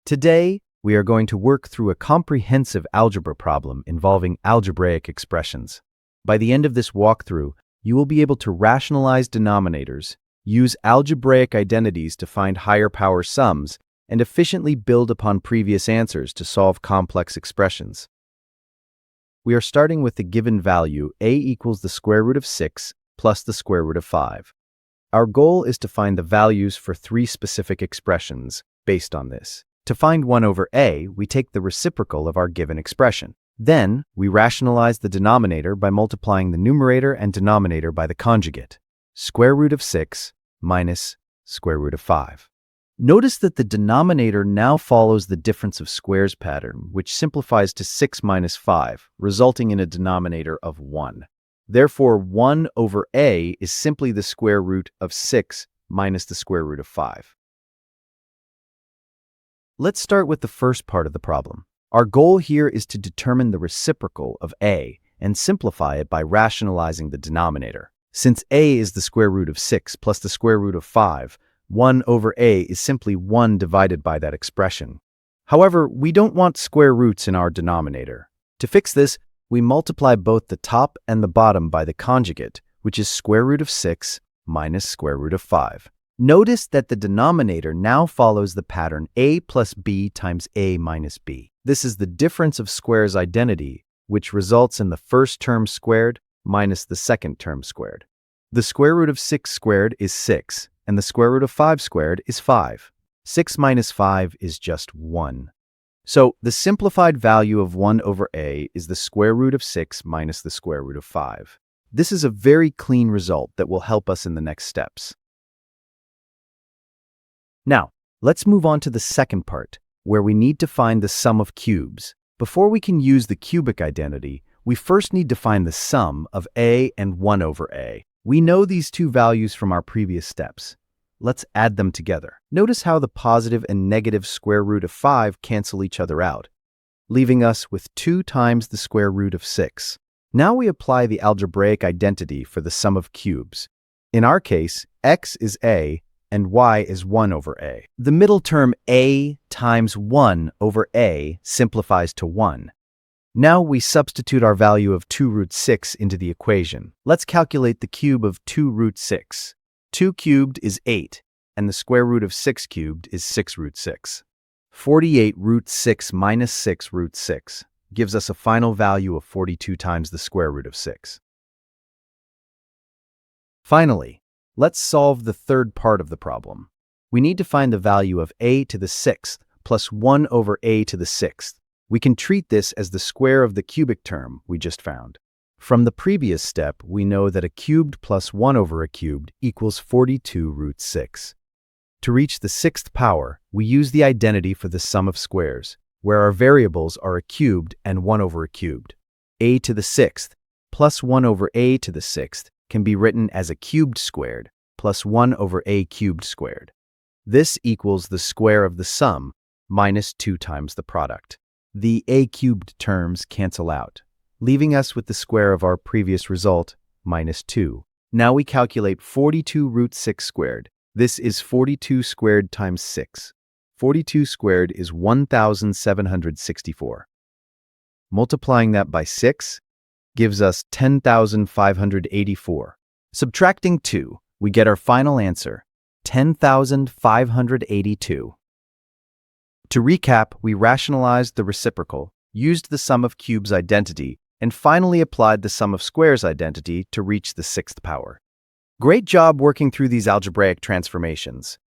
Today, we are going to work through a comprehensive algebra problem involving algebraic expressions. By the end of this walkthrough, you will be able to rationalize denominators, use algebraic identities to find higher power sums, and efficiently build upon previous answers to solve complex expressions. We are starting with the given value a equals the square root of 6 plus the square root of 5. Our goal is to find the values for three specific expressions based on this. To find 1 over a, we take the reciprocal of our given expression. Then, we rationalize the denominator by multiplying the numerator and denominator by the conjugate, square root of 6 minus square root of 5. Notice that the denominator now follows the difference of squares pattern, which simplifies to 6 minus 5, resulting in a denominator of 1. Therefore, 1 over a is simply the square root of 6 minus the square root of 5. Let's start with the first part of the problem. Our goal here is to determine the reciprocal of a and simplify it by rationalizing the denominator. Since a is the square root of 6 plus the square root of 5, 1 over a is simply 1 divided by that expression. However, we don't want square roots in our denominator. To fix this, we multiply both the top and the bottom by the conjugate, which is square root of 6 minus square root of 5. Notice that the denominator now follows the pattern a plus b times a minus b. This is the difference of squares identity, which results in the first term squared minus the second term squared. The square root of 6 squared is 6, and the square root of 5 squared is 5. 6 minus 5 is just 1. So the simplified value of 1 over a is the square root of 6 minus the square root of 5. This is a very clean result that will help us in the next steps. Now, let's move on to the second part, where we need to find the sum of cubes. Before we can use the cubic identity, we first need to find the sum of a and 1 over a. We know these two values from our previous steps. Let's add them together. Notice how the positive and negative square root of 5 cancel each other out, leaving us with 2 times the square root of 6. Now we apply the algebraic identity for the sum of cubes. In our case, x is a, and y is 1 over a. The middle term a times 1 over a simplifies to 1. Now we substitute our value of 2 root 6 into the equation. Let's calculate the cube of 2 root 6. 2 cubed is 8, and the square root of 6 cubed is 6 root 6. 48 root 6 minus 6 root 6 gives us a final value of 42 times the square root of 6. Finally, let's solve the third part of the problem. We need to find the value of a to the 6th plus 1 over a to the 6th. We can treat this as the square of the cubic term we just found. From the previous step, we know that a cubed plus 1 over a cubed equals 42 root 6. To reach the 6th power, we use the identity for the sum of squares, where our variables are a cubed and 1 over a cubed. A to the 6th plus 1 over a to the 6th can be written as a cubed squared plus 1 over a cubed squared. This equals the square of the sum minus 2 times the product. The a cubed terms cancel out, leaving us with the square of our previous result, minus 2. Now we calculate 42 root 6 squared. This is 42 squared times 6. 42 squared is 1,764. Multiplying that by 6 gives us 10,584. Subtracting 2, we get our final answer, 10,582. To recap, we rationalized the reciprocal, used the sum of cubes identity, and finally applied the sum of squares identity to reach the 6th power. Great job working through these algebraic transformations.